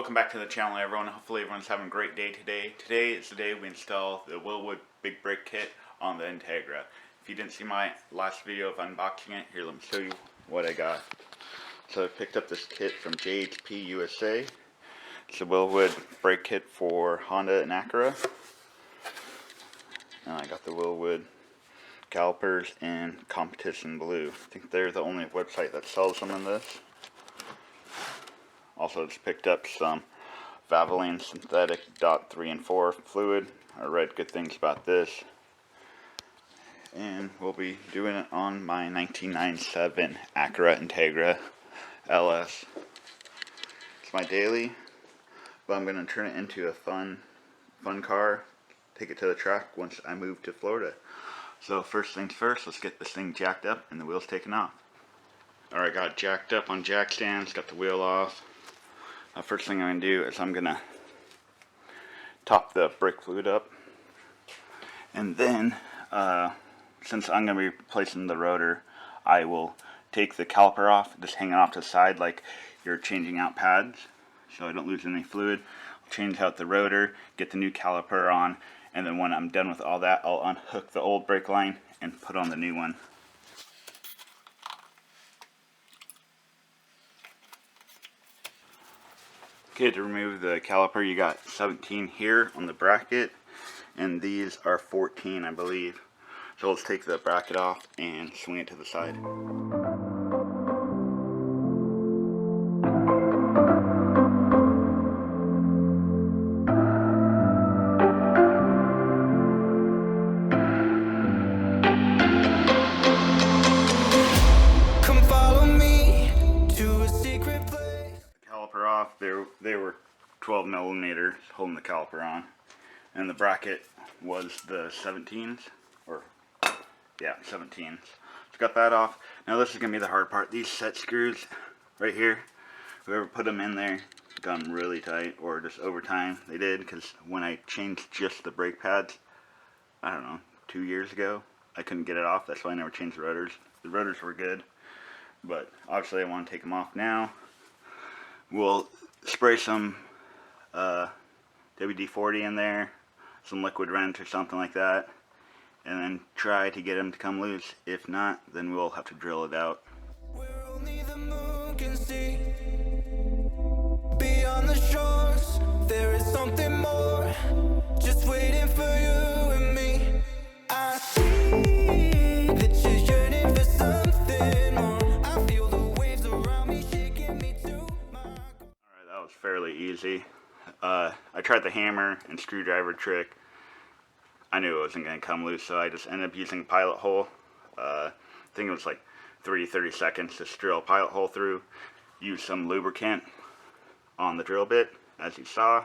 Welcome back to the channel, everyone. Hopefully everyone's having a great day today. Today is the day we install the Wilwood Big Brake Kit on the Integra. If you didn't see my last video of unboxing it, here, let me show you what I got. So I picked up this kit from JHP USA. It's a Wilwood brake kit for Honda and Acura. And I got the Wilwood calipers in Competition Blue. I think they're the only website that sells them in this. Also just picked up some Valvoline synthetic .3 and 4 fluid. I read good things about this. And we'll be doing it on my 1997 Acura Integra LS. It's my daily, but I'm going to turn it into a fun car. Take it to the track once I move to Florida. So first things first, let's get this thing jacked up and the wheels taken off. Alright, got it jacked up on jack stands, got the wheel off. First thing I'm going to do is I'm going to top the brake fluid up. And then, since I'm going to be replacing the rotor, I will take the caliper off, just hang it off to the side like you're changing out pads, so I don't lose any fluid. I'll change out the rotor, get the new caliper on, and then when I'm done with all that, I'll unhook the old brake line and put on the new one. Okay, to remove the caliper, you got 17 here on the bracket, and these are 14, I believe. So let's take the bracket off and swing it to the side. Off, they were 12 millimeters holding the caliper on, and the bracket was the 17s, or yeah, 17s. So got that off. Now this is gonna be the hard part. These set screws right here, whoever put them in there got them really tight, or just over time they did, because when I changed just the brake pads, I don't know, 2 years ago, I couldn't get it off. That's why I never changed the rotors. The rotors were good, but obviously I want to take them off now. We'll spray some WD-40 in there, some liquid wrench or something like that, and then try to get them to come loose. If not, then we'll have to drill it out. Where only the moon can see. Beyond the shores, there is something more, just waiting for you and me. I see that you're yearning for something more. I feel the waves around me shaking me too. That was fairly easy. I tried the hammer and screwdriver trick. I knew it wasn't going to come loose, so I just ended up using a pilot hole. I think it was like 30 seconds to drill a pilot hole through. Use some lubricant on the drill bit, as you saw.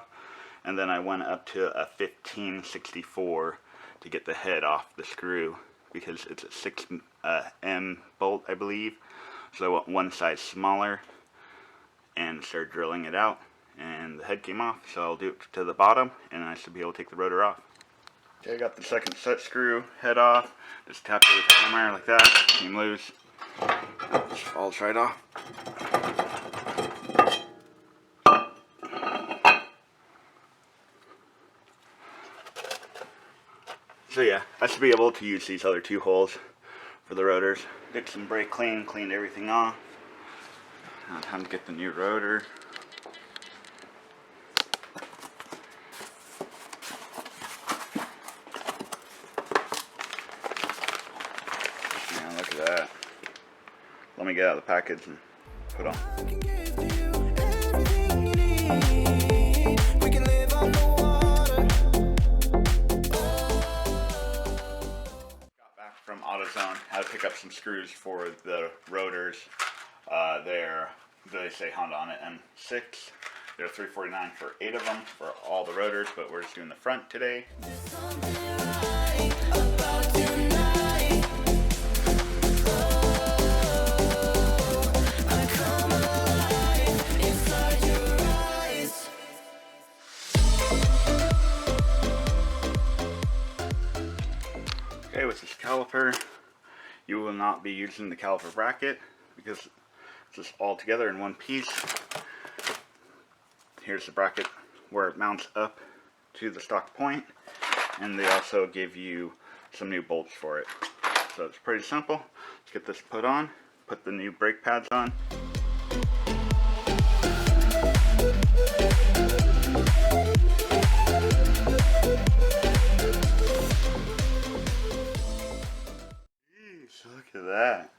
And then I went up to a 1564 to get the head off the screw, because it's a 6M bolt, I believe. So I want one size smaller, and start drilling it out, and the head came off, so I'll do it to the bottom and I should be able to take the rotor off. Okay, I got the second set screw head off, just tapped it with a hammer like that, came loose, just falls right off. So yeah, I should be able to use these other two holes for the rotors. Did some brake clean, cleaned everything off. Now time to get the new rotor. Yeah, look at that. Let me get out of the package and put on. Got back from AutoZone. Had to pick up some screws for the rotors. They say Honda on it, M6. They're $349 for 8 of them for all the rotors, but we're just doing the front today. Okay, with this caliper, you will not be using the caliper bracket because it's just all together in one piece. here's the bracket where it mounts up to the stock point, and they also give you some new bolts for it. So it's pretty simple. Let's get this put on, put the new brake pads on. Jeez, look at that.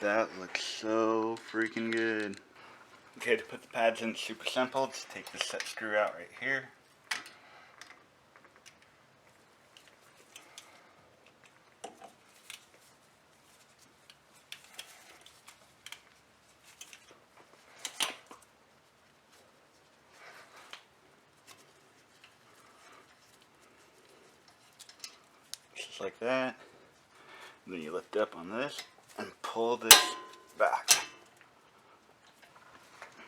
That looks so freaking good. Okay, to put the pads in, super simple. Just take the set screw out right here. Just like that. Then you lift up on this and pull this back.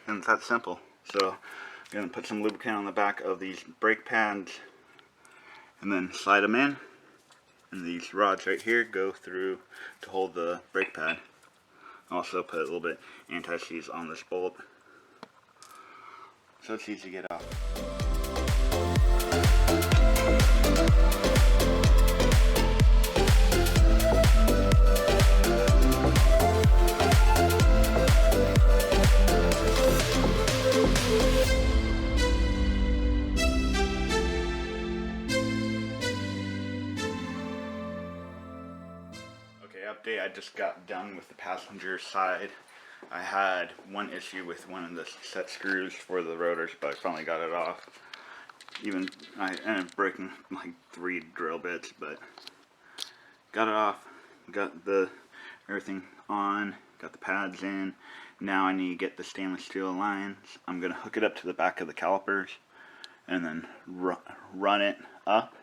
And it's that simple. So I'm going to put some lubricant on the back of these brake pads and then slide them in. And these rods right here go through to hold the brake pad. Also put a little bit anti-seize on this bolt. So it's easy to get off. Update, I just got done with the passenger side. I had one issue with one of the set screws for the rotors, but I finally got it off. Even I ended up breaking like 3 drill bits, but got it off. Got the everything on, got the pads in. Now I need to get the stainless steel lines. I'm gonna hook it up to the back of the calipers and then run it up.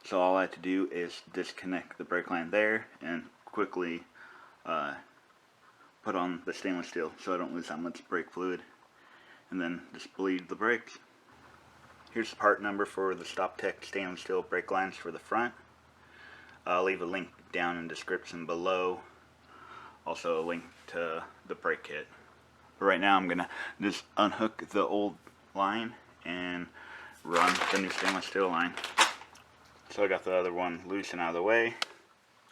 So all I have to do is disconnect the brake line there and quickly put on the stainless steel so I don't lose that much brake fluid, and then just bleed the brakes. Here's the part number for the StopTech stainless steel brake lines for the front. I'll leave a link down in the description below, also a link to the brake kit. But right now I'm gonna just unhook the old line and run the new stainless steel line. So I got the other one loose and out of the way.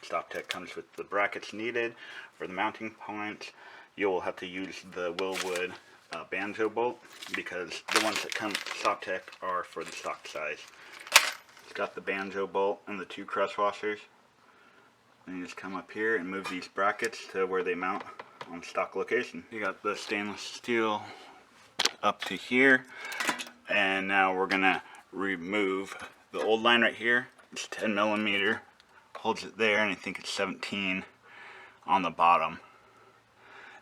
StopTech comes with the brackets needed for the mounting points. You'll have to use the Wilwood banjo bolt because the ones that come with StopTech are for the stock size. It's got the banjo bolt and the 2 cross washers. And you just come up here and move these brackets to where they mount on stock location. You got the stainless steel up to here, and now we're gonna remove the old line right here. It's 10 millimeter. Holds it there, and I think it's 17 on the bottom.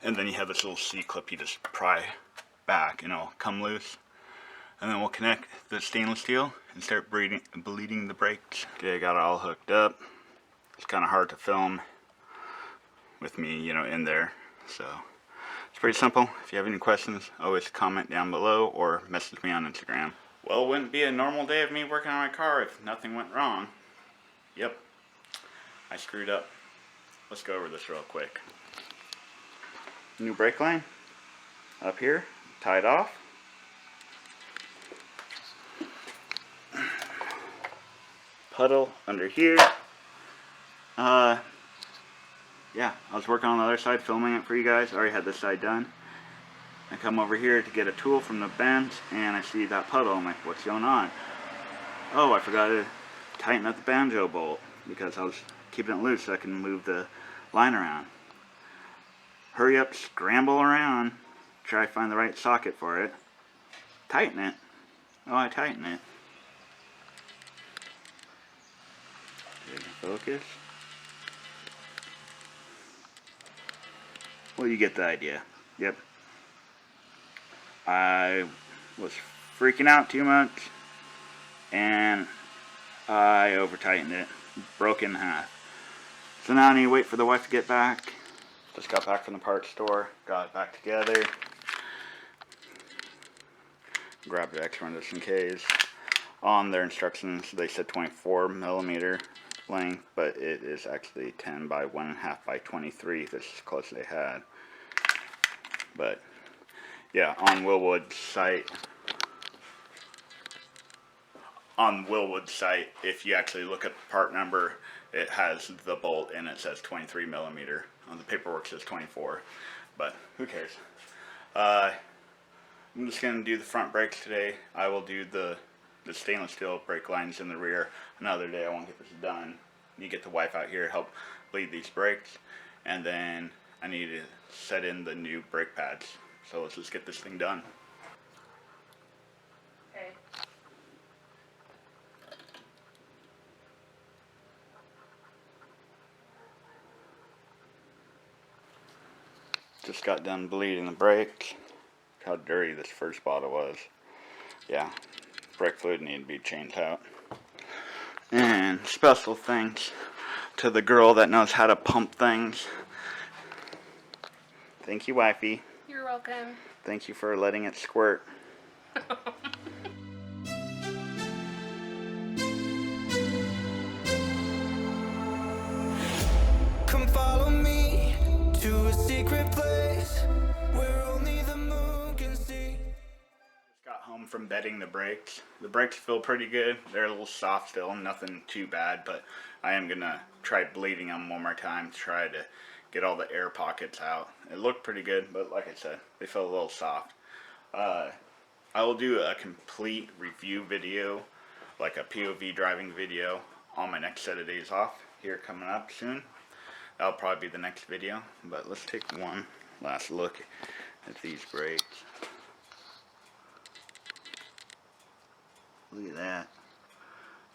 And then you have this little C-clip you just pry back and it'll come loose. And then we'll connect the stainless steel and start bleeding the brakes. Okay, I got it all hooked up. It's kind of hard to film with me, you know, in there. So it's pretty simple. If you have any questions, always comment down below or message me on Instagram. Well, it wouldn't be a normal day of me working on my car if nothing went wrong. Yep. I screwed up. Let's go over this real quick. New brake line up here, tied off. Puddle under here. Yeah, I was working on the other side, filming it for you guys. I already had this side done. I come over here to get a tool from the bench, and I see that puddle. I'm like, what's going on? Oh, I forgot to tighten up the banjo bolt because I was keeping it loose so I can move the line around. Hurry up, scramble around, try to find the right socket for it. Tighten it. Oh, I tighten it. Focus. Well, you get the idea. Yep. I was freaking out too much, and I over-tightened it. Broke in half. So now I need to wait for the wife to get back. Just got back from the parts store, got it back together. Grabbed the extra one just in case. On their instructions, they said 24 millimeter length, but it is actually 10 by 1.5 by 23. This is the closest they had. But yeah, on Wilwood's site, if you actually look at the part number, it has the bolt and it says 23 millimeter. On the paperwork it says 24, but who cares? I'm just going to do the front brakes today. I will do the stainless steel brake lines in the rear. Another day I won't get this done. You get the wife out here to help bleed these brakes, and then I need to set in the new brake pads. So let's just get this thing done. Okay. Just got done bleeding the brakes. Look how dirty this first bottle was. Yeah, brake fluid needed to be changed out. And special thanks to the girl that knows how to pump things. Thank you, wifey. You're welcome. Thank you for letting it squirt. Come follow me to a secret place where only the moon can see. Just got home from bedding the brakes. The brakes feel pretty good. They're a little soft still, nothing too bad, but I am gonna try bleeding them one more time to try to get all the air pockets out. It looked pretty good, but like I said, they feel a little soft. I will do a complete review video, like a POV driving video, on my next set of days off here coming up soon. That'll probably be the next video, but let's take one last look at these brakes. Look at that.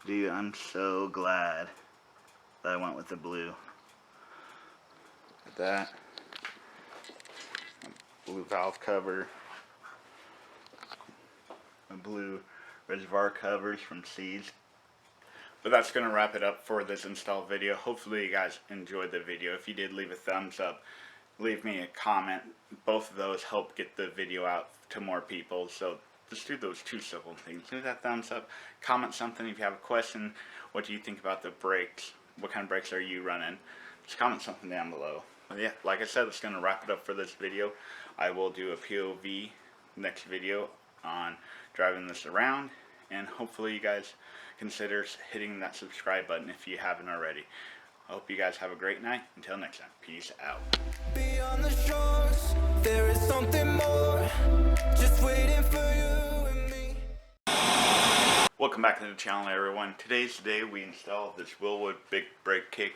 Dude, I'm so glad that I went with the blue. Look at that. A blue valve cover. A blue reservoir covers from C's. But that's going to wrap it up for this install video. Hopefully you guys enjoyed the video. If you did, leave a thumbs up. Leave me a comment. Both of those help get the video out to more people. So just do those two simple things. Leave that thumbs up. Comment something if you have a question. What do you think about the brakes? What kind of brakes are you running? Just comment something down below. But yeah, like I said, that's going to wrap it up for this video. I will do a POV next video on driving this around. And hopefully you guys consider hitting that subscribe button if you haven't already. I hope you guys have a great night. Until next time, peace out. Beyond the shores, there is something more, just waiting for you and me. Welcome back to the channel, everyone. Today's the day we install this Wilwood big brake kit.